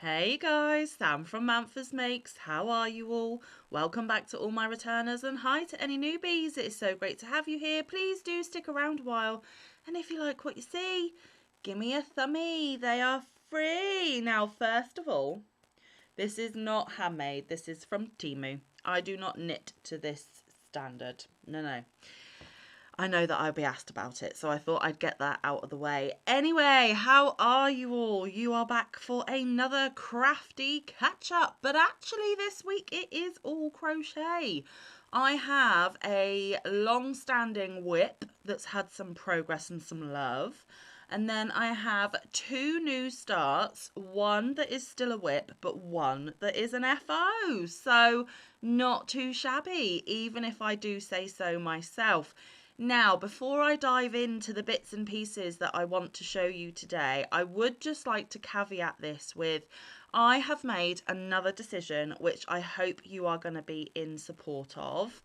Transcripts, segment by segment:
Hey guys, Sam from Manfa's Makes. How are you all? Welcome back to all my returners and hi to any newbies. It is so great to have you here. Please do stick around a while. And if you like what you see, give me a thumbie. They are free. Now, first of all, this is not handmade. This is from Temu. I do not knit to this standard. No. I know that I'll be asked about it, so I thought I'd get that out of the way. Anyway, how are you all? You are back for another crafty catch up, but actually this week it is all crochet. I have a long-standing whip that's had some progress and some love. And then I have two new starts, one that is still a whip, but one that is an FO. So not too shabby, even if I do say so myself. Now, before I dive into the bits and pieces that I want to show you today, I would just like to caveat this with I have made another decision which I hope you are going to be in support of.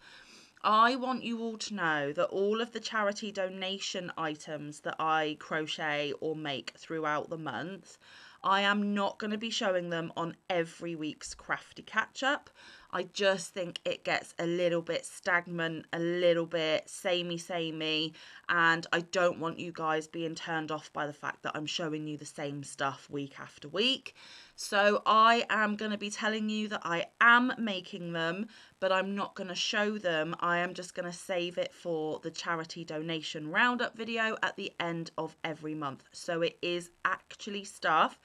I want you all to know that all of the charity donation items that I crochet or make throughout the month, I am not going to be showing them on every week's Crafty Catch Up. I just think it gets a little bit stagnant, a little bit samey, and I don't want you guys being turned off by the fact that I'm showing you the same stuff week after week. So I am going to be telling you that I am making them, but I'm not going to show them. I am just going to save it for the charity donation roundup video at the end of every month. So it is actually stuff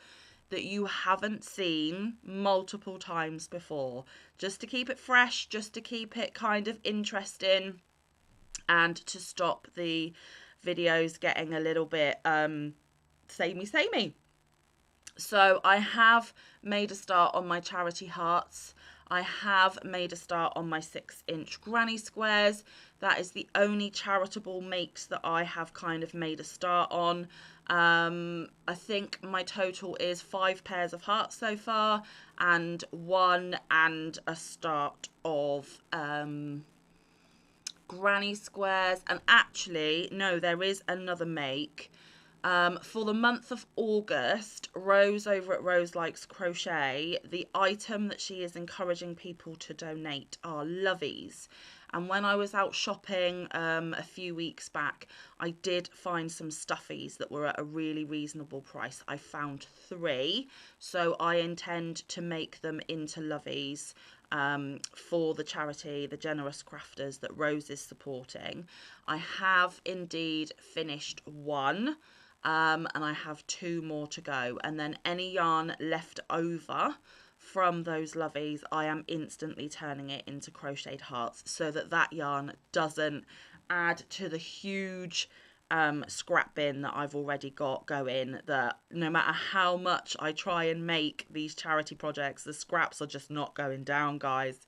that you haven't seen multiple times before, just to keep it fresh, just to keep it kind of interesting, and to stop the videos getting a little bit samey. So I have made a start on my charity hearts. I have made a start on my 6-inch granny squares. That is the only charitable makes that I have kind of made a start on. I think my total is 5 pairs of hearts so far, and one and a start of granny squares. And actually, no, there is another make. For the month of August, Rose over at Rose Likes Crochet, the item that she is encouraging people to donate are loveys. And when I was out shopping a few weeks back, I did find some stuffies that were at a really reasonable price. I found 3, so I intend to make them into loveys for the charity, the Generous Crafters that Rose is supporting. I have indeed finished one. And I have 2 more to go, and then any yarn left over from those loveys, I am instantly turning it into crocheted hearts so that yarn doesn't add to the huge scrap bin that I've already got going, that no matter how much I try and make these charity projects, the scraps are just not going down, guys.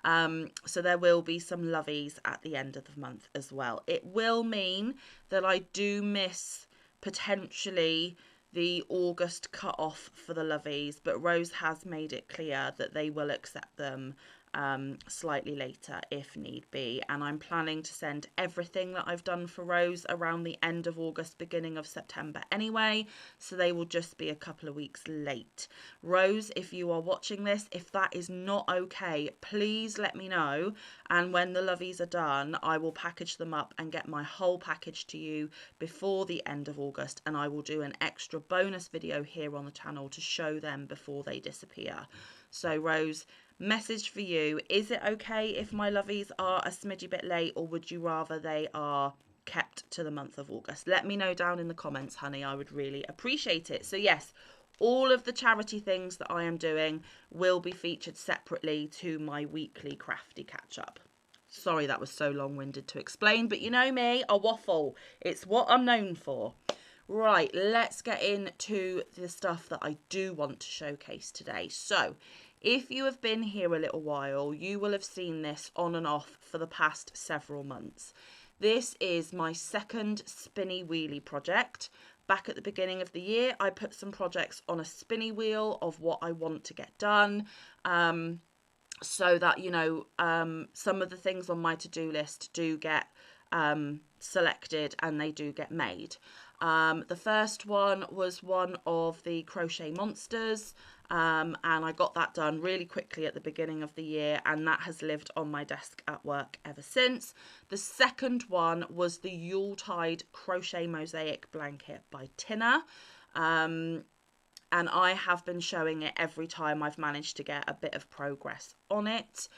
So there will be some loveys at the end of the month as well. It will mean that I do miss potentially the August cut-off for the loveys, but Rose has made it clear that they will accept them slightly later if need be, and I'm planning to send everything that I've done for Rose around the end of August, beginning of September anyway, so they will just be a couple of weeks late. Rose, if you are watching this, if that is not okay, please let me know, and when the loveys are done, I will package them up and get my whole package to you before the end of August, and I will do an extra bonus video here on the channel to show them before they disappear. So Rose, message for you, is it okay if my loveys are a smidgy bit late, or would you rather they are kept to the month of August? Let me know down in the comments, honey. I would really appreciate it. So yes, all of the charity things that I am doing will be featured separately to my weekly crafty catch up. Sorry that was so long-winded to explain, but you know me, I waffle. It's what I'm known for. Right, let's get into the stuff that I do want to showcase today. So if you have been here a little while, you will have seen this on and off for the past several months. This is my second spinny wheelie project. Back at the beginning of the year, I put some projects on a spinny wheel of what I want to get done. So that, you know, some of the things on my to-do list do get selected and they do get made. The first one was one of the Crochet Monsters, and I got that done really quickly at the beginning of the year, and that has lived on my desk at work ever since. The second one was the Yuletide Crochet Mosaic Blanket by Tina, and I have been showing it every time I've managed to get a bit of progress on it.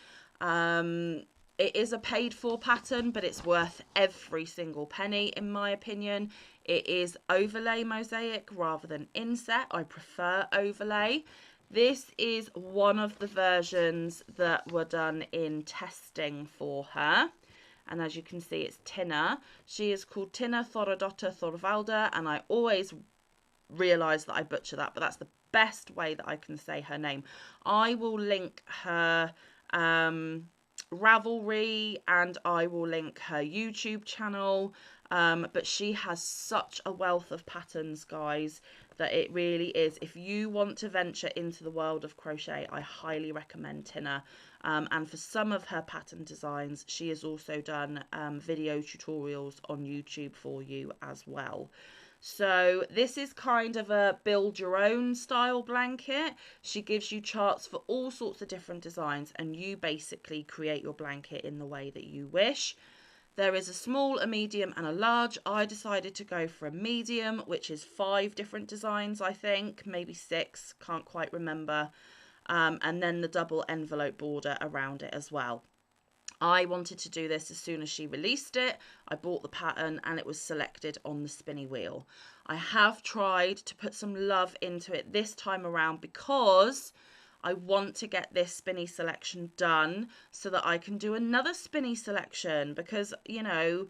It is a paid for pattern, but it's worth every single penny in my opinion. It is overlay mosaic rather than inset. I prefer overlay. This is one of the versions that were done in testing for her. And as you can see, it's Tina. She is called Tina Thorodotta Thorvalda, and I always realise that I butcher that, but that's the best way that I can say her name. I will link her Ravelry and I will link her YouTube channel, but she has such a wealth of patterns, guys, that it really is, if you want to venture into the world of crochet, I highly recommend Tina. And for some of her pattern designs, she has also done video tutorials on YouTube for you as well. So this is kind of a build your own style blanket. She gives you charts for all sorts of different designs and you basically create your blanket in the way that you wish. There is a small, a medium and a large. I decided to go for a medium, which is 5 different designs, I think, maybe 6, can't quite remember. And then the double envelope border around it as well. I wanted to do this as soon as she released it. I bought the pattern and it was selected on the spinny wheel. I have tried to put some love into it this time around because I want to get this spinny selection done so that I can do another spinny selection, because, you know,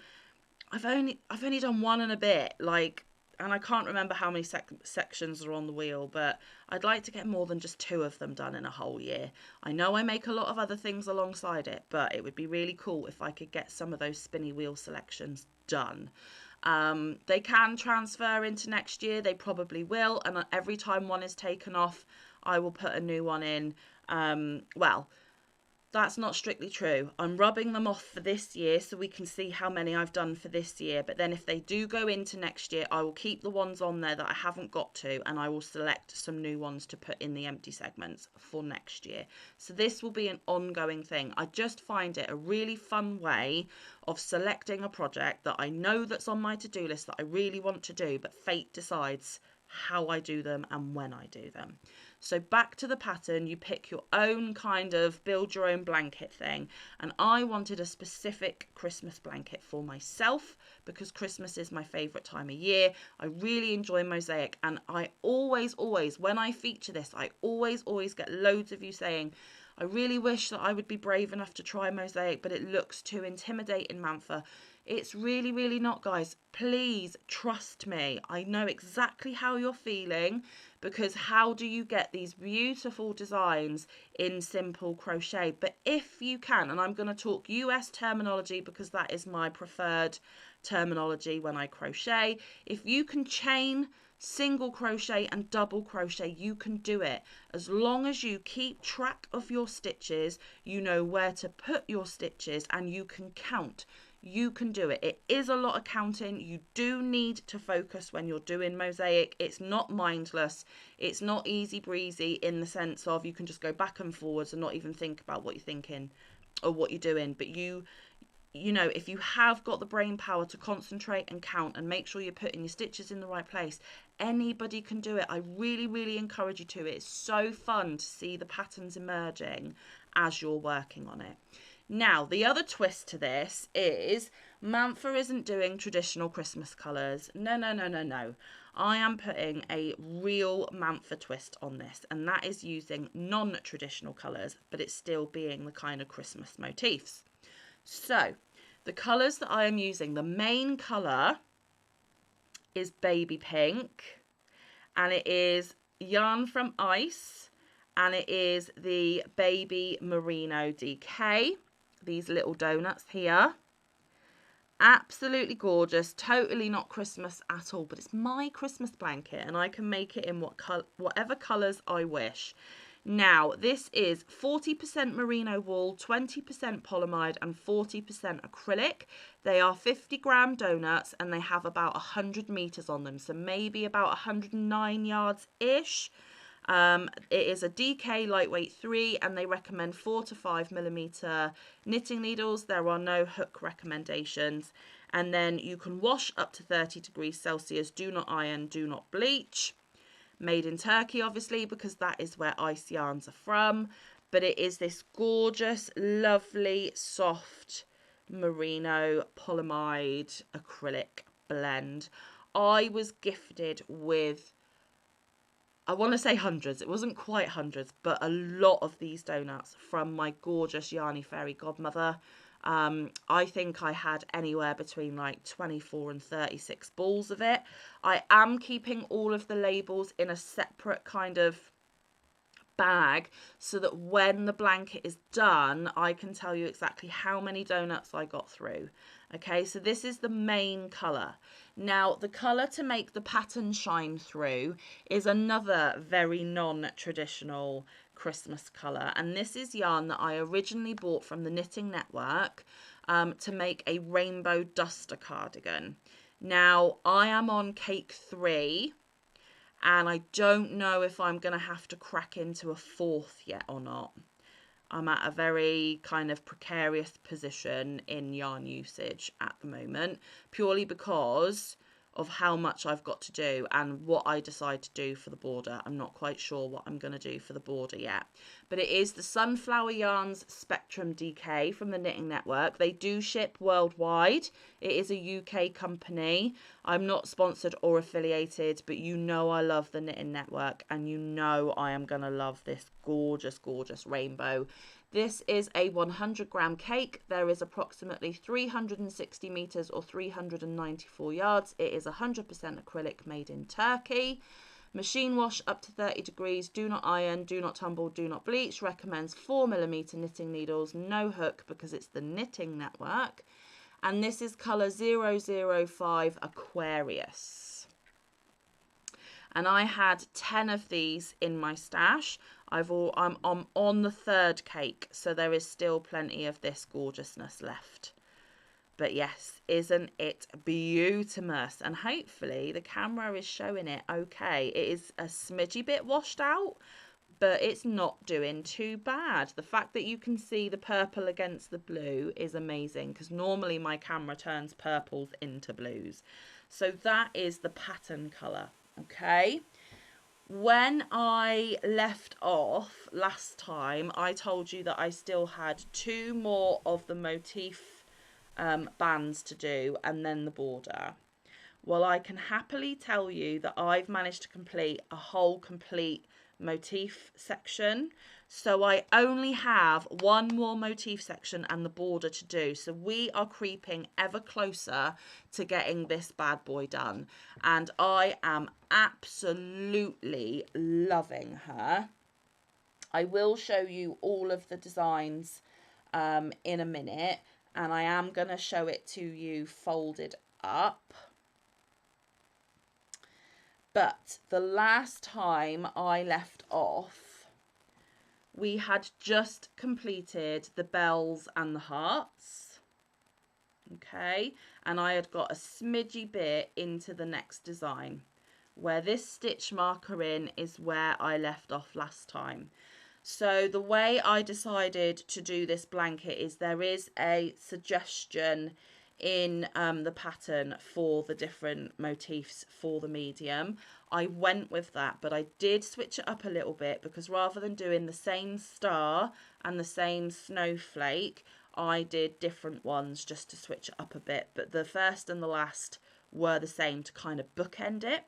I've only done one and a bit, like, and I can't remember how many sections are on the wheel, but I'd like to get more than just 2 of them done in a whole year. I know I make a lot of other things alongside it, but it would be really cool if I could get some of those spinny wheel selections done. They can transfer into next year, they probably will, and every time one is taken off, I will put a new one in. Well, that's not strictly true. I'm rubbing them off for this year so we can see how many I've done for this year. But then if they do go into next year, I will keep the ones on there that I haven't got to, and I will select some new ones to put in the empty segments for next year. So this will be an ongoing thing. I just find it a really fun way of selecting a project that I know that's on my to-do list that I really want to do, but fate decides how I do them and when I do them. So back to the pattern, you pick your own kind of build your own blanket thing. And I wanted a specific Christmas blanket for myself because Christmas is my favourite time of year. I really enjoy mosaic, and I always, when I feature this, I always get loads of you saying, I really wish that I would be brave enough to try mosaic, but it looks too intimidating, Manfa. It's really not, guys. Please trust me. I know exactly how you're feeling, because how do you get these beautiful designs in simple crochet? But if you can, and I'm going to talk US terminology because that is my preferred terminology when I crochet. If you can chain, single crochet and double crochet, you can do it. As long as you keep track of your stitches, you know where to put your stitches and you can count. You can do it. It is a lot of counting. You do need to focus when you're doing mosaic. It's not mindless. It's not easy breezy in the sense of you can just go back and forwards and not even think about what you're thinking or what you're doing. But you know, if you have got the brain power to concentrate and count and make sure you're putting your stitches in the right place, anybody can do it. I really encourage you to. It's so fun to see the patterns emerging as you're working on it. Now, the other twist to this is Manfa isn't doing traditional Christmas colours. No. I am putting a real Manfa twist on this, and that is using non-traditional colours, but it's still being the kind of Christmas motifs. So, the colours that I am using, the main colour is baby pink, and it is Yarn from Ice, and it is the Baby Merino DK. These little donuts here. Absolutely gorgeous. Totally not Christmas at all, but it's my Christmas blanket and I can make it in whatever colours I wish. Now, this is 40% merino wool, 20% polyamide and 40% acrylic. They are 50-gram donuts and they have about 100 meters on them, so maybe about 109 yards-ish. It is a DK lightweight 3 and they recommend 4 to 5 millimeter knitting needles. There are no hook recommendations. And then you can wash up to 30 degrees Celsius. Do not iron, do not bleach. Made in Turkey, obviously, because that is where ice yarns are from. But it is this gorgeous, lovely, soft merino polyamide acrylic blend. I was gifted with, I want to say hundreds. It wasn't quite hundreds, but a lot of these donuts from my gorgeous Yarny Fairy godmother. I think I had anywhere between like 24 and 36 balls of it. I am keeping all of the labels in a separate kind of bag so that when the blanket is done, I can tell you exactly how many donuts I got through. Okay, so this is the main colour. Now, the colour to make the pattern shine through is another very non-traditional Christmas colour, and this is yarn that I originally bought from the Knitting Network to make a rainbow duster cardigan. Now, I am on cake 3, and I don't know if I'm going to have to crack into a 4th yet or not. I'm at a very kind of precarious position in yarn usage at the moment, purely because of how much I've got to do and what I decide to do for the border. I'm not quite sure what I'm going to do for the border yet. But it is the Sunflower Yarns Spectrum DK from the Knitting Network. They do ship worldwide. It is a UK company. I'm not sponsored or affiliated, but you know I love the Knitting Network and you know I am going to love this gorgeous, gorgeous rainbow. This is a 100-gram cake. There is approximately 360 meters or 394 yards. It is 100% acrylic, made in Turkey. Machine wash up to 30 degrees. Do not iron, do not tumble, do not bleach. Recommends 4mm knitting needles. No hook because it's the Knitting Network. And this is colour 005 Aquarius. And I had 10 of these in my stash. I'm on the 3rd cake, so there is still plenty of this gorgeousness left. But yes, isn't it beautimous? And hopefully the camera is showing it okay. It is a smidgy bit washed out, but it's not doing too bad. The fact that you can see the purple against the blue is amazing, because normally my camera turns purples into blues. So that is the pattern colour, okay? When I left off last time, I told you that I still had 2 more of the motif bands to do and then the border. Well, I can happily tell you that I've managed to complete a whole complete motif section. So I only have 1 more motif section and the border to do. So we are creeping ever closer to getting this bad boy done. And I am absolutely loving her. I will show you all of the designs in a minute. And I am going to show it to you folded up. But the last time I left off, we had just completed the bells and the hearts. Okay, and I had got a smidgy bit into the next design. Where this stitch marker in is where I left off last time. So the way I decided to do this blanket is there is a suggestion in the pattern for the different motifs for the medium. I went with that, but I did switch it up a little bit, because rather than doing the same star and the same snowflake, I did different ones just to switch it up a bit. But the first and the last were the same to kind of bookend it.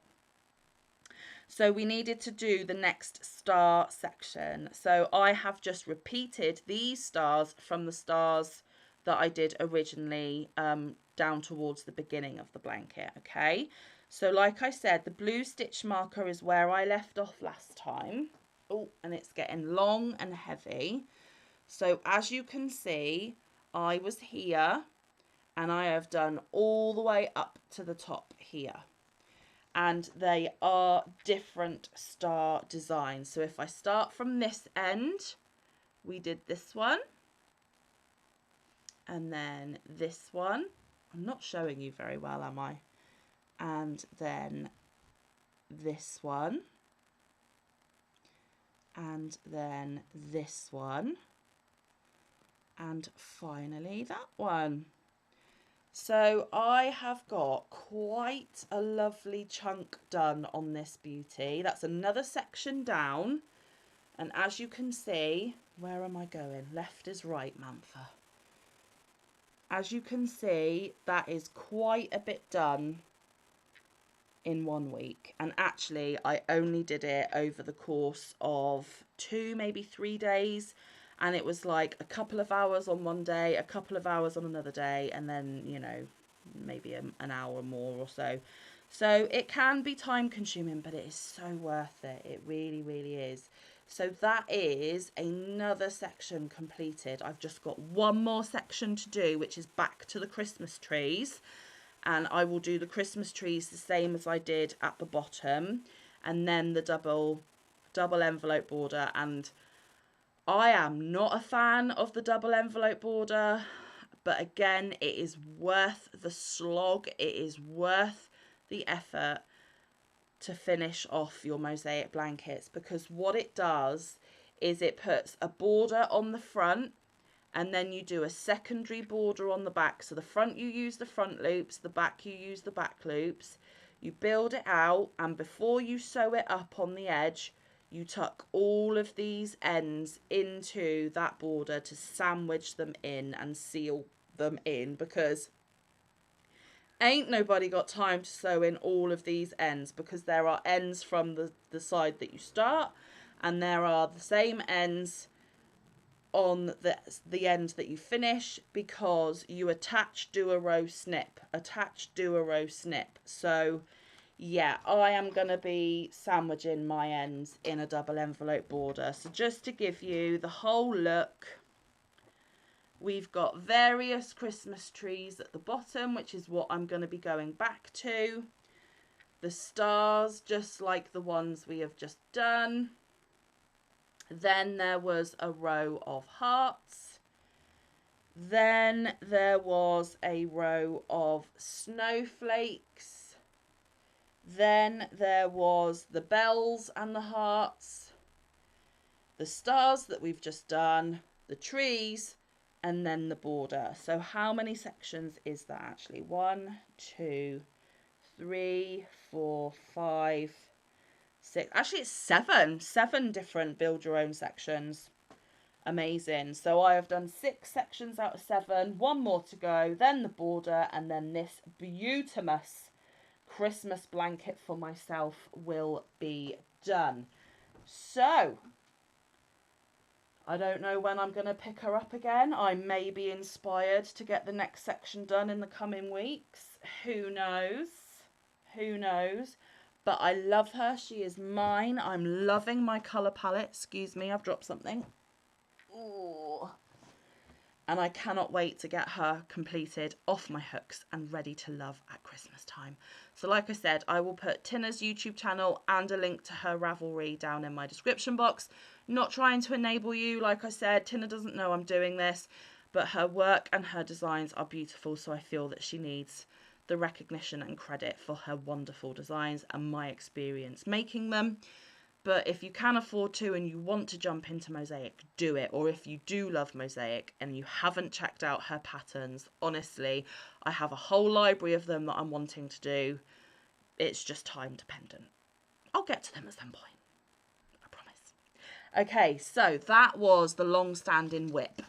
So we needed to do the next star section. So I have just repeated these stars from the stars that I did originally down towards the beginning of the blanket, okay? So like I said, the blue stitch marker is where I left off last time. Oh, and it's getting long and heavy. So as you can see, I was here and I have done all the way up to the top here. and they are different star designs. So if I start from this end, we did this one, and then this one. I'm not showing you very well, am I? And then this one, and then this one, and finally that one. So I have got quite a lovely chunk done on this beauty. That's another section down, and as you can see, where am I going? Left is right, Manfa. As you can see, that is quite a bit done in 1 week, and actually I only did it over the course of 2, maybe 3 days, and it was like a couple of hours on one day, a couple of hours on another day, and then, you know, maybe an hour more or so. So it can be time consuming, but it is so worth it. It really, really is. So that is another section completed. I've just got one more section to do, which is back to the Christmas trees. And I will do the Christmas trees the same as I did at the bottom, and then the double envelope border. And I am not a fan of the double envelope border, but again, it is worth the slog. It is worth the effort to finish off your mosaic blankets, because what it does is it puts a border on the front, and then you do a secondary border on the back. So the front, you use the front loops, the back, you use the back loops. You build it out, and before you sew it up on the edge, you tuck all of these ends into that border to sandwich them in and seal them in, because ain't nobody got time to sew in all of these ends, because there are ends from the side that you start, and there are the same ends on the end that you finish, because you attach, do a row, snip, attach, do a row, snip. So yeah, I am going to be sandwiching my ends in a double envelope border. So just to give you the whole look, we've got various Christmas trees at the bottom, which is what I'm going to be going back to. The stars, just like the ones we have just done. Then there was a row of hearts. Then there was a row of snowflakes. Then there was the bells and the hearts, the stars that we've just done, the trees, and then the border. So how many sections is that actually? 1, 2, 3, 4, 5, 6. Actually, it's 7 different build your own sections. Amazing. So I have done 6 sections out of 7. 1 more to go, then the border, and then this beautiful Christmas blanket for myself will be done. So I don't know when I'm going to pick her up again. I may be inspired to get the next section done in the coming weeks. Who knows? Who knows? But I love her. She is mine. I'm loving my colour palette. Excuse me, I've dropped something. Ooh. And I cannot wait to get her completed, off my hooks, and ready to love at Christmas time. So like I said, I will put Tina's YouTube channel and a link to her Ravelry down in my description box. Not trying to enable you, like I said, Tina doesn't know I'm doing this, but her work and her designs are beautiful, so I feel that she needs the recognition and credit for her wonderful designs and my experience making them. But if you can afford to and you want to jump into mosaic, do it. Or if you do love mosaic and you haven't checked out her patterns, honestly, I have a whole library of them that I'm wanting to do. It's just time dependent. I'll get to them at some point, I promise. Okay, so that was the long-standing whip.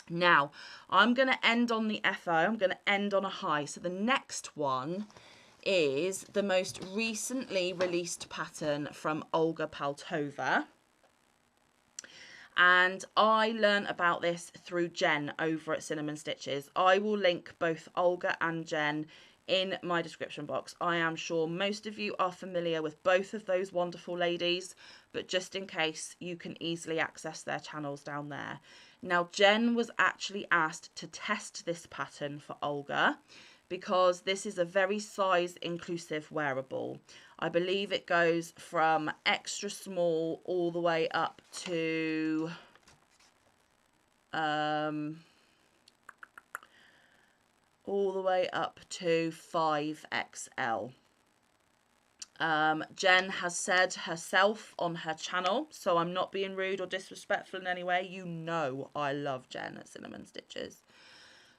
Now, I'm going to end on the FO. I'm going to end on a high. So the next one is the most recently released pattern from Olga Paltova. And I learned about this through Jen over at Cinnamon Stitches. I will link both Olga and Jen in my description box. I am sure most of you are familiar with both of those wonderful ladies, but just in case, you can easily access their channels down there. Now, Jen was actually asked to test this pattern for Olga because this is a very size inclusive wearable. I believe it goes from extra small all the way up to 5XL. Jen has said herself on her channel, so I'm not being rude or disrespectful in any way. You know I love Jen at Cinnamon Stitches.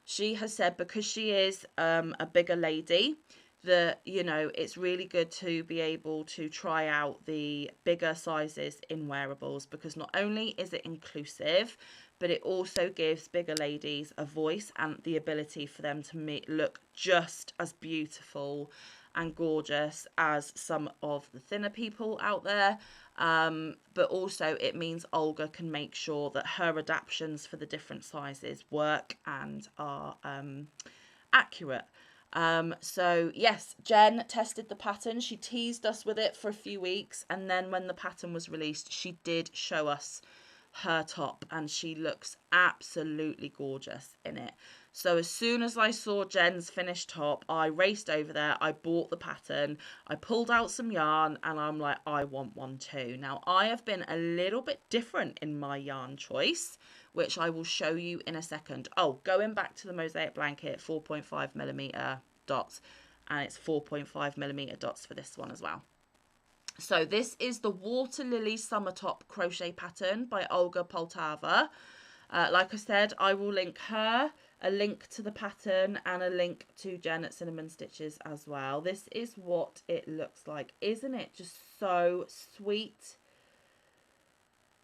She has said because she is a bigger lady, that, you know, it's really good to be able to try out the bigger sizes in wearables, because not only is it inclusive, but it also gives bigger ladies a voice and the ability for them to look just as beautiful and gorgeous as some of the thinner people out there. But also it means Olga can make sure that her adaptations for the different sizes work and are accurate. So yes, Jen tested the pattern. She teased us with it for a few weeks, and then when the pattern was released, she did show us her top, and she looks absolutely gorgeous in it. So as soon as I saw Jen's finished top, I raced over there, I bought the pattern, I pulled out some yarn, and I'm like, I want one too. Now, I have been a little bit different in my yarn choice, which I will show you in a second. Oh, going back to the mosaic blanket, 4.5mm dots, and it's 4.5mm dots for this one as well. So this is the Water Lily Summer Top crochet pattern by Olga Poltava. Like I said, I will link her, a link to the pattern, and a link to Jen at Cinnamon Stitches as well. This is what it looks like. Isn't it just so sweet?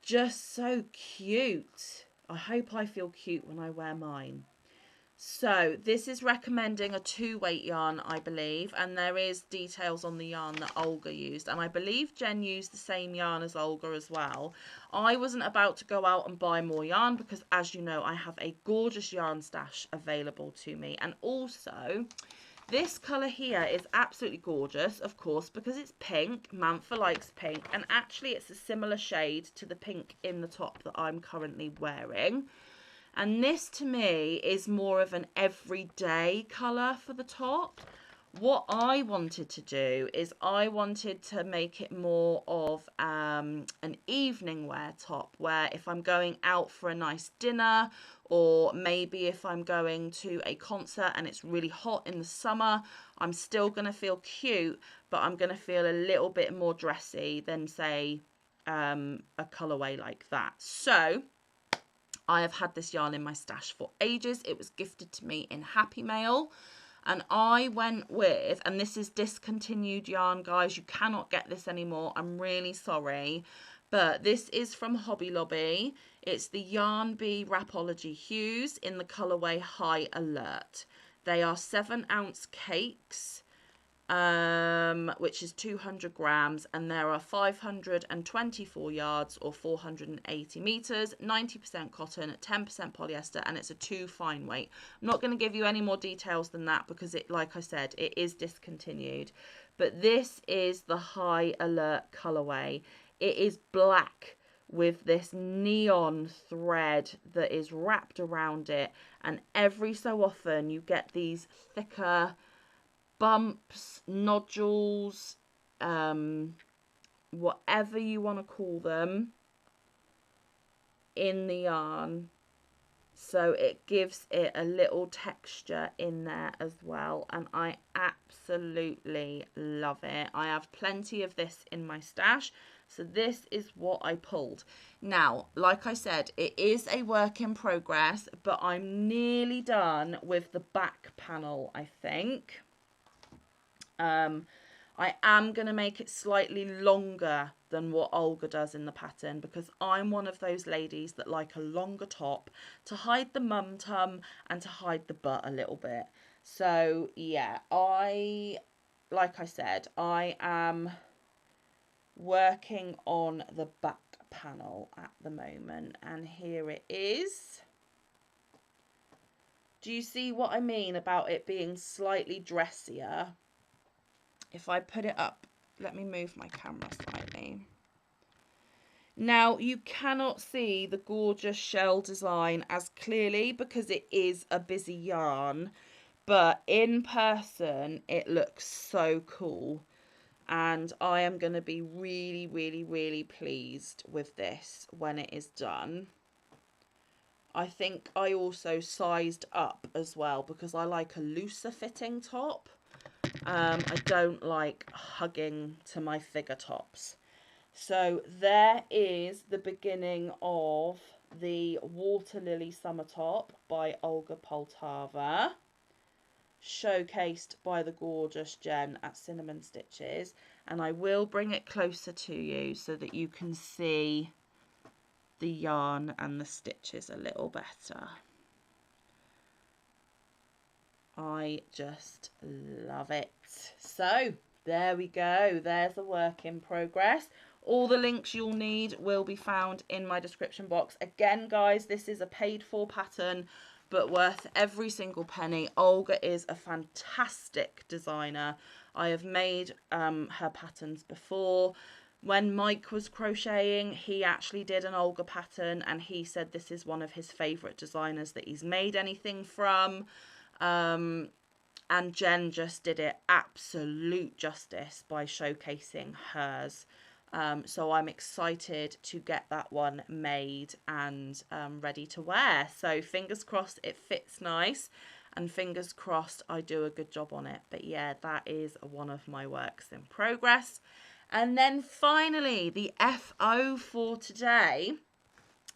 Just so cute. I hope I feel cute when I wear mine. So this is recommending a 2-weight yarn, I believe, and there is details on the yarn that Olga used, and I believe Jen used the same yarn as Olga as well. I wasn't about to go out and buy more yarn because, as you know, I have a gorgeous yarn stash available to me. And also, this colour here is absolutely gorgeous, of course, because it's pink. Manfa likes pink, and actually it's a similar shade to the pink in the top that I'm currently wearing. And this to me is more of an everyday colour for the top. What I wanted to do is I wanted to make it more of an evening wear top, where if I'm going out for a nice dinner, or maybe if I'm going to a concert and it's really hot in the summer, I'm still going to feel cute, but I'm going to feel a little bit more dressy than, say, a colourway like that. So I have had this yarn in my stash for ages. It was gifted to me in Happy Mail. And I went with, and this is discontinued yarn, guys. You cannot get this anymore. I'm really sorry. But this is from Hobby Lobby. It's the Yarn Bee Rapology Hues in the colourway High Alert. They are 7-ounce cakes, which is 200 grams, and there are 524 yards or 480 meters, 90% cotton, 10% polyester, and it's a 2 fine weight. I'm not going to give you any more details than that because it, like I said, it is discontinued. But this is the High Alert colorway. It is black with this neon thread that is wrapped around it, and every so often you get these thicker bumps, nodules, whatever you want to call them, in the yarn. So it gives it a little texture in there as well, and I absolutely love it. I have plenty of this in my stash, so this is what I pulled. Now, like I said, it is a work in progress, but I'm nearly done with the back panel, I think. I am going to make it slightly longer than what Olga does in the pattern, because I'm one of those ladies that like a longer top to hide the mum tum and to hide the butt a little bit. So yeah, like I said, I am working on the back panel at the moment, and here it is. Do you see what I mean about it being slightly dressier? If I put it up, let me move my camera slightly. Now, you cannot see the gorgeous shell design as clearly because it is a busy yarn, but in person it looks so cool, and I am going to be really, really, really pleased with this when it is done. I think I also sized up as well because I like a looser fitting top. I don't like hugging to my figure tops. So there is the beginning of the Water Lily Summer Top by Olga Poltava, showcased by the gorgeous Jen at Cinnamon Stitches. And I will bring it closer to you so that you can see the yarn and the stitches a little better. I just love it. So there we go. There's a work in progress. All the links you'll need will be found in my description box. Again, guys, this is a paid for pattern, but worth every single penny. Olga is a fantastic designer. I have made her patterns before. When Mike was crocheting, he actually did an Olga pattern, and he said this is one of his favourite designers that he's made anything from. And Jen just did it absolute justice by showcasing hers. So I'm excited to get that one made and ready to wear. So fingers crossed it fits nice, and fingers crossed I do a good job on it. But yeah, that is one of my works in progress. And then finally, the FO for today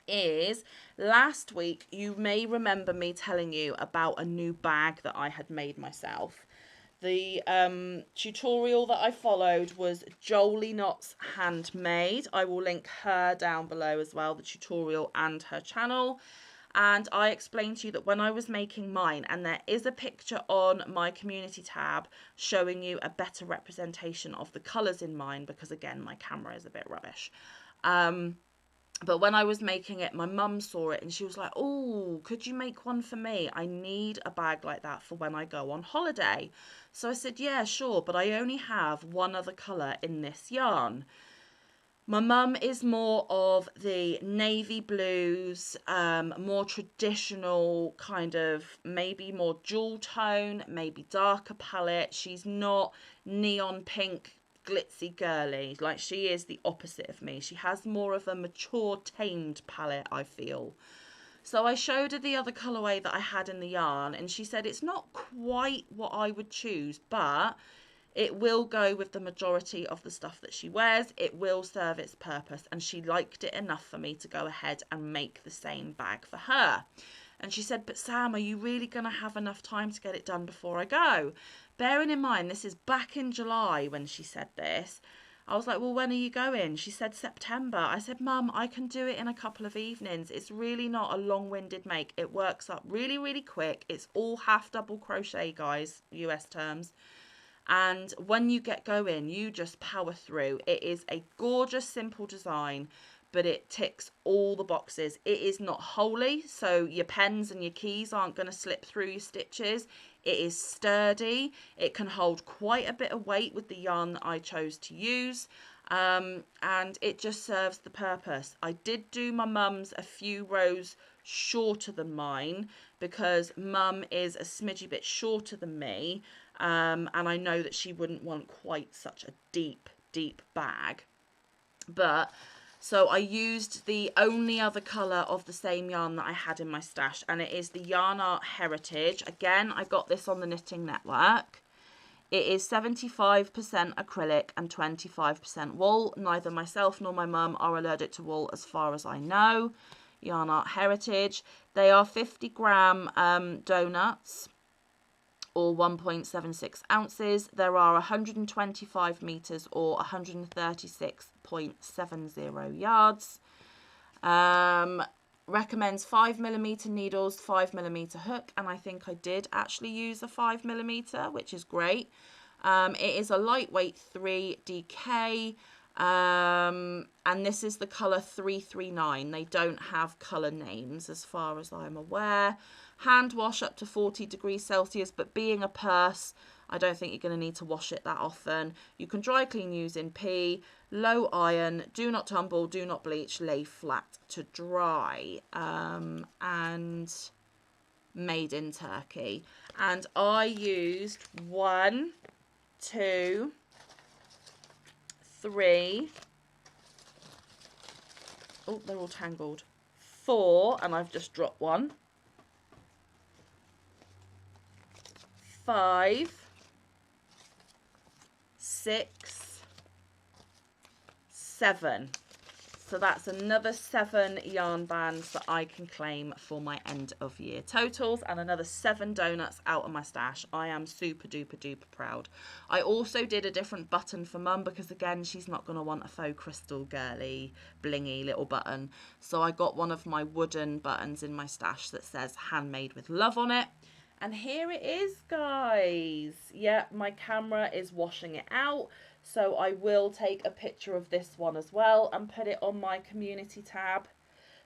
is, last week you may remember me telling you about a new bag that I had made myself. The tutorial that I followed was Jolie Knott's Handmade. I will link her down below as well, the tutorial and her channel. And I explained to you that when I was making mine, and there is a picture on my community tab showing you a better representation of the colours in mine, because again, my camera is a bit rubbish. But when I was making it, my mum saw it and she was like, oh, could you make one for me? I need a bag like that for when I go on holiday. So I said, yeah, sure, but I only have one other colour in this yarn. My mum is more of the navy blues, more traditional kind of, maybe more jewel tone, maybe darker palette. She's not neon pink, glitzy girly. Like, she is the opposite of me. She has more of a mature, tamed palette, I feel. So I showed her the other colourway that I had in the yarn, and she said it's not quite what I would choose, but it will go with the majority of the stuff that she wears. It will serve its purpose, and she liked it enough for me to go ahead and make the same bag for her. And she said, but Sam, are you really going to have enough time to get it done before I go? Bearing in mind, this is back in July when she said this. I was like, well, when are you going? She said September. I said, Mum, I can do it in a couple of evenings. It's really not a long-winded make. It works up really, really quick. It's all half double crochet, guys, US terms. And when you get going, you just power through. It is a gorgeous, simple design, but it ticks all the boxes. It is not holey, so your pens and your keys aren't going to slip through your stitches. It is sturdy. It can hold quite a bit of weight with the yarn that I chose to use. And it just serves the purpose. I did do my mum's a few rows shorter than mine because Mum is a smidgy bit shorter than me. And I know that she wouldn't want quite such a deep bag. But so I used the only other colour of the same yarn that I had in my stash, and it is the Yarn Art Heritage. Again, I got this on the Knitting Network. It is 75% acrylic and 25% wool. Neither myself nor my mum are allergic to wool as far as I know. Yarn Art Heritage. They are 50-gram donuts, or 1.76 ounces. There are 125 meters or 136.70 yards. Recommends 5mm needles, 5mm hook, and I think I did actually use a 5mm, which is great. It is a lightweight 3DK, and this is the colour 339. They don't have colour names as far as I'm aware. Hand wash up to 40 degrees Celsius, but being a purse, I don't think you're going to need to wash it that often. You can dry clean using P, low iron, do not tumble, do not bleach, lay flat to dry. And made in Turkey. And I used 1, 2, 3, oh, they're all tangled, 4, and I've just dropped one, 5, 6, 7. So that's another 7 yarn bands that I can claim for my end of year totals, and another 7 donuts out of my stash. I am super duper duper proud. I also did a different button for Mum because again, she's not going to want a faux crystal girly blingy little button. So I got one of my wooden buttons in my stash that says handmade with love on it. And here it is, guys. Yeah, my camera is washing it out. So I will take a picture of this one as well and put it on my community tab.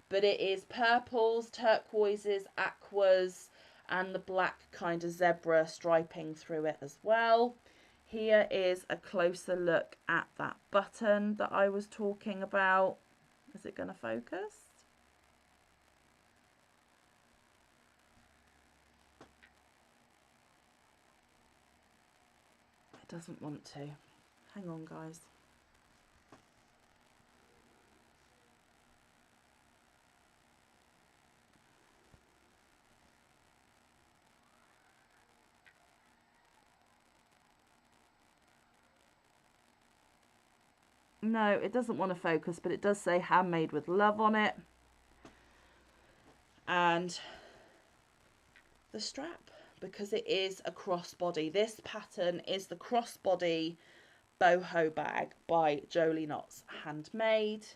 But it is purples, turquoises, aquas, and the black kind of zebra striping through it as well. Here is a closer look at that button that I was talking about. Is it going to focus? It doesn't want to. Hang on, guys. No, it doesn't want to focus, but it does say handmade with love on it. And the strap, because it is a crossbody. This pattern is the crossbody boho bag by Jolie Knots Handmade.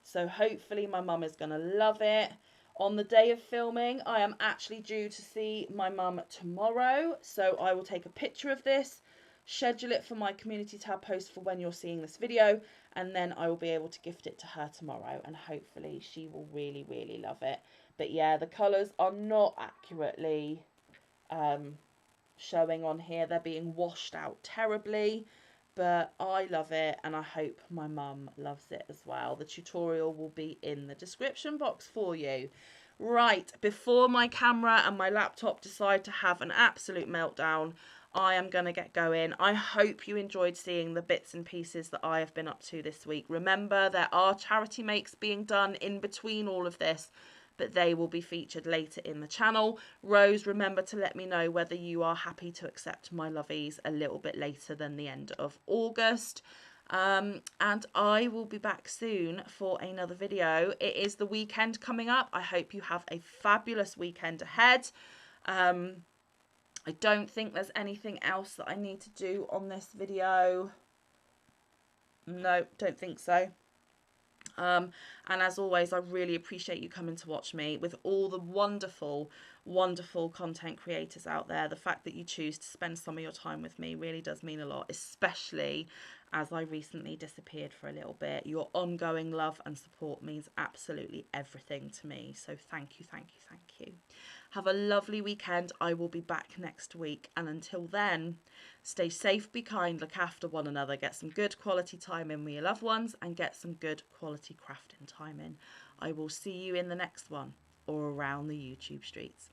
So hopefully my mum is going to love it. On the day of filming, I am actually due to see my mum tomorrow. So I will take a picture of this, schedule it for my community tab post for when you're seeing this video, and then I will be able to gift it to her tomorrow, and hopefully she will really, really love it. But yeah, the colours are not accurately showing on here. They're being washed out terribly, but I love it and I hope my mum loves it as well. The tutorial will be in the description box for you. Right, before my camera and my laptop decide to have an absolute meltdown, I am going to get going. I hope you enjoyed seeing the bits and pieces that I have been up to this week. Remember, there are charity makes being done in between all of this, but they will be featured later in the channel. Rose, remember to let me know whether you are happy to accept my lovies a little bit later than the end of August. And I will be back soon for another video. It is the weekend coming up. I hope you have a fabulous weekend ahead. I don't think there's anything else that I need to do on this video. No, don't think so. And as always, I really appreciate you coming to watch me. With all the wonderful, wonderful content creators out there, the fact that you choose to spend some of your time with me really does mean a lot, especially as I recently disappeared for a little bit. Your ongoing love and support means absolutely everything to me. So thank you, thank you, thank you. Have a lovely weekend. I will be back next week. And until then, stay safe, be kind, look after one another, get some good quality time in with your loved ones, and get some good quality crafting time in. I will see you in the next one or around the YouTube streets.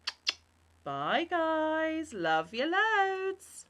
Bye, guys. Love you loads.